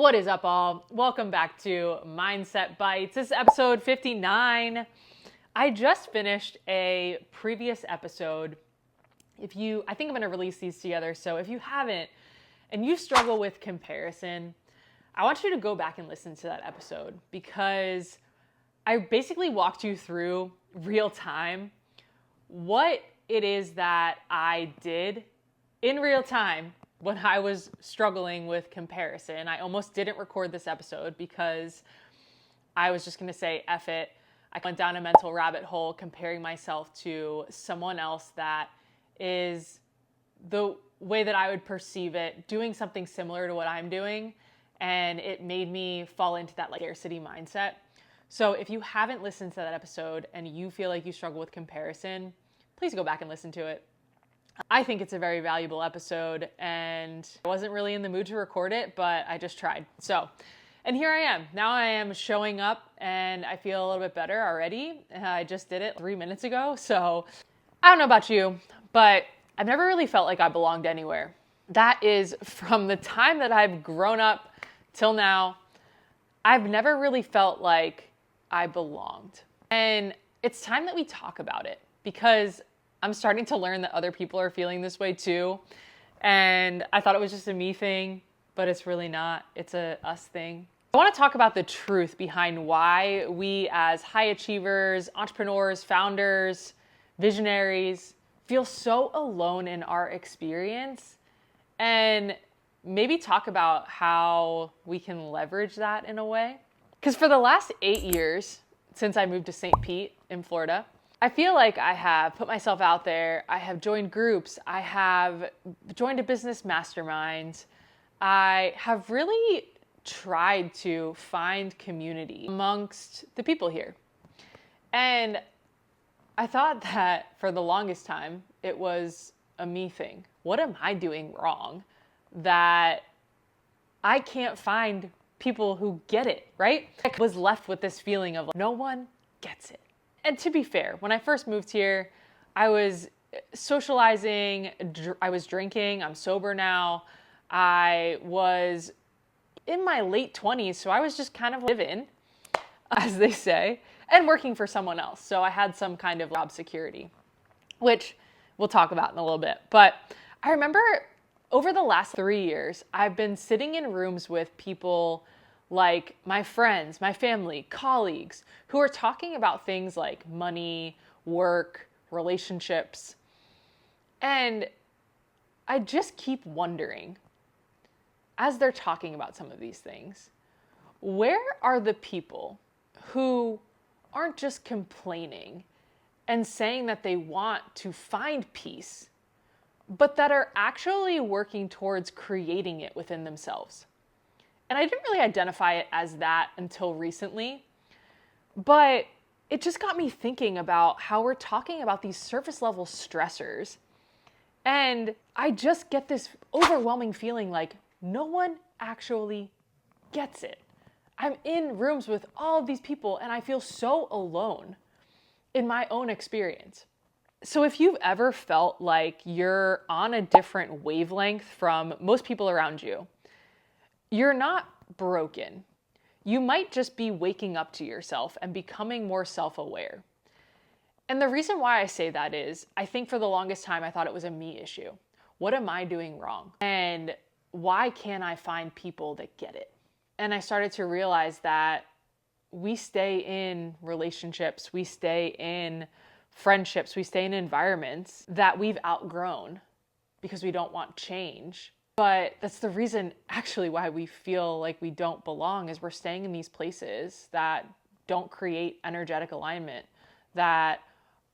What is up, all? Welcome back to Mindset Bites. This is episode 59. I just finished a previous episode. I think I'm going to release these together. So if you haven't and you struggle with comparison, I want you to go back and listen to that episode because I basically walked you through real time what it is that I did in real time when I was struggling with comparison. I almost didn't record this episode because I was just going to say, F it. I went down a mental rabbit hole comparing myself to someone else that is the way that I would perceive it, doing something similar to what I'm doing. And it made me fall into that scarcity mindset. So if you haven't listened to that episode and you feel like you struggle with comparison, please go back and listen to it. I think it's a very valuable episode, and I wasn't really in the mood to record it, but I just tried. And here I am. Now I am showing up, and I feel a little bit better already. I just did it 3 minutes ago, so I don't know about you, but I've never really felt like I belonged anywhere. That is from the time that I've grown up till now, I've never really felt like I belonged. And it's time that we talk about it because I'm starting to learn that other people are feeling this way too. And I thought it was just a me thing, but it's really not. It's a us thing. I want to talk about the truth behind why we as high achievers, entrepreneurs, founders, visionaries feel so alone in our experience, and maybe talk about how we can leverage that in a way. Because for the last 8 years, since I moved to St. Pete in Florida, I feel like I have put myself out there. I have joined groups. I have joined a business mastermind. I have really tried to find community amongst the people here. And I thought that for the longest time, it was a me thing. What am I doing wrong that I can't find people who get it, right? I was left with this feeling of no one gets it. And to be fair, when I first moved here, I was socializing, I was drinking, I'm sober now. I was in my late 20s, so I was just kind of living, as they say, and working for someone else. So I had some kind of job security, which we'll talk about in a little bit. But I remember over the last 3 years, I've been sitting in rooms with people like my friends, my family, colleagues, who are talking about things like money, work, relationships. And I just keep wondering, as they're talking about some of these things, where are the people who aren't just complaining and saying that they want to find peace, but that are actually working towards creating it within themselves? And I didn't really identify it as that until recently, but it just got me thinking about how we're talking about these surface level stressors. And I just get this overwhelming feeling like no one actually gets it. I'm in rooms with all of these people and I feel so alone in my own experience. So if you've ever felt like you're on a different wavelength from most people around you, you're not broken. You might just be waking up to yourself and becoming more self-aware. And the reason why I say that is, I think for the longest time, I thought it was a me issue. What am I doing wrong? And why can't I find people that get it? And I started to realize that we stay in relationships, we stay in friendships, we stay in environments that we've outgrown because we don't want change. But that's the reason actually why we feel like we don't belong, is we're staying in these places that don't create energetic alignment, that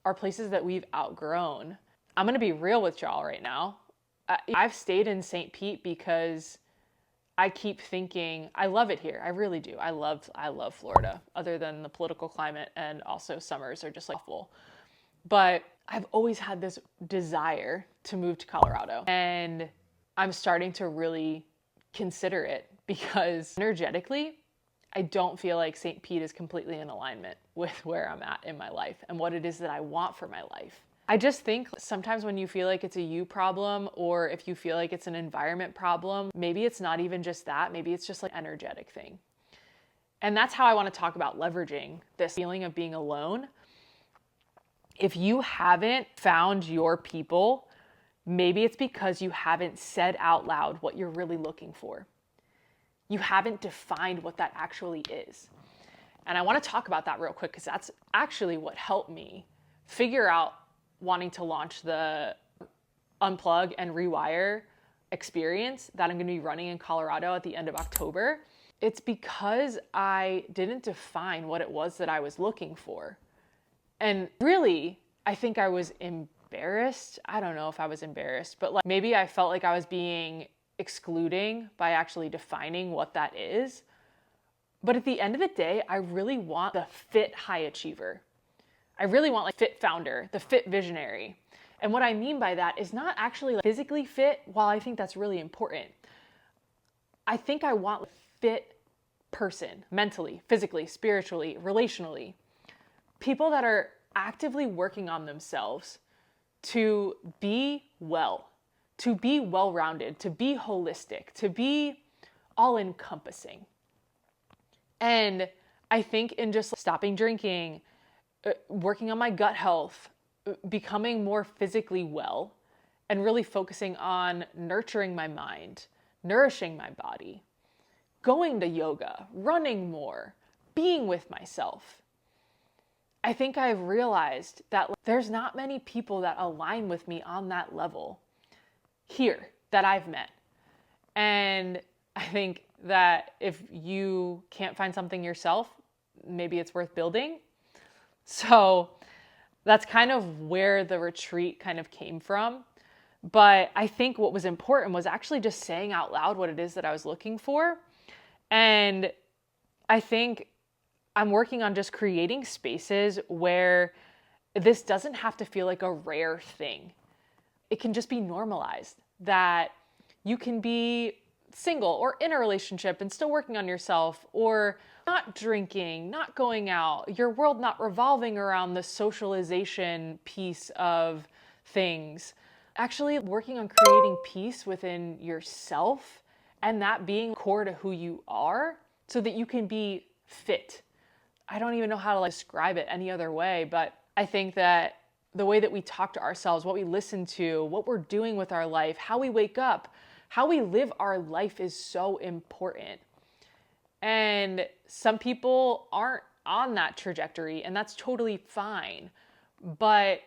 are places that we've outgrown. I'm going to be real with y'all right now. I've stayed in St. Pete because I keep thinking, I love it here. I really do. I love Florida, other than the political climate, and also summers are just awful. But I've always had this desire to move to Colorado, and I'm starting to really consider it because energetically, I don't feel like St. Pete is completely in alignment with where I'm at in my life and what it is that I want for my life. I just think sometimes when you feel like it's a you problem, or if you feel like it's an environment problem, maybe it's not even just that, maybe it's just like an energetic thing. And that's how I want to talk about leveraging this feeling of being alone. If you haven't found your people, maybe it's because you haven't said out loud what you're really looking for. You haven't defined what that actually is. And I want to talk about that real quick because that's actually what helped me figure out wanting to launch the Unplug and Rewire experience that I'm going to be running in Colorado at the end of October. It's because I didn't define what it was that I was looking for. And really, I think I was embarrassed. I don't know if I was embarrassed, but like maybe I felt like I was being excluding by actually defining what that is. But at the end of the day, I really want the fit high achiever. I really want like fit founder, the fit visionary. And what I mean by that is not actually like physically fit, while I think that's really important. I think I want a fit person, mentally, physically, spiritually, relationally. People that are actively working on themselves to be well, to be well-rounded, to be holistic, to be all-encompassing. And I think in just stopping drinking, working on my gut health, becoming more physically well, and really focusing on nurturing my mind, nourishing my body, going to yoga, running more, being with myself. I think I've realized that there's not many people that align with me on that level here that I've met. And I think that if you can't find something yourself, maybe it's worth building. So that's kind of where the retreat kind of came from. But I think what was important was actually just saying out loud what it is that I was looking for. And I think I'm working on just creating spaces where this doesn't have to feel like a rare thing. It can just be normalized that you can be single or in a relationship and still working on yourself, or not drinking, not going out, your world not revolving around the socialization piece of things. Actually working on creating peace within yourself and that being core to who you are so that you can be fit. I don't even know how to describe it any other way, but I think that the way that we talk to ourselves, what we listen to, what we're doing with our life, how we wake up, how we live our life is so important. And some people aren't on that trajectory, and that's totally fine. But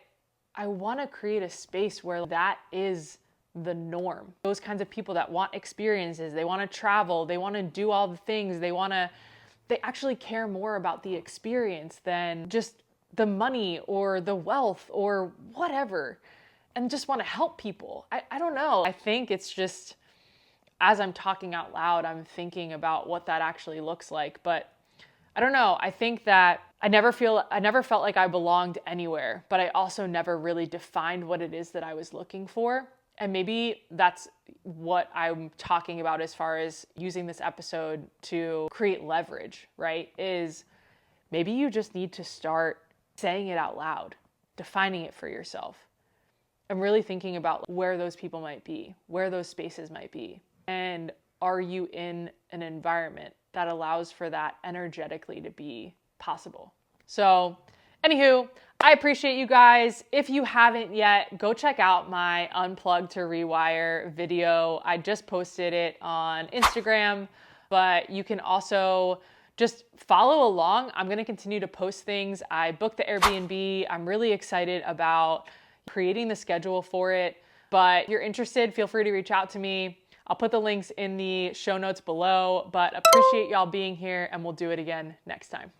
I want to create a space where that is the norm. Those kinds of people that want experiences, they want to travel, they want to do all the things, they actually care more about the experience than just the money or the wealth or whatever, and just want to help people. I don't know. I think it's just, as I'm talking out loud, I'm thinking about what that actually looks like. But I don't know. I think that I never felt like I belonged anywhere, but I also never really defined what it is that I was looking for. And maybe that's what I'm talking about as far as using this episode to create leverage, right? Is maybe you just need to start saying it out loud, defining it for yourself. I'm really thinking about where those people might be, where those spaces might be. And are you in an environment that allows for that energetically to be possible? So, anywho, I appreciate you guys. If you haven't yet, go check out my Unplug to Rewire video. I just posted it on Instagram, but you can also just follow along. I'm going to continue to post things. I booked the Airbnb. I'm really excited about creating the schedule for it. But if you're interested, feel free to reach out to me. I'll put the links in the show notes below, but appreciate y'all being here, and we'll do it again next time.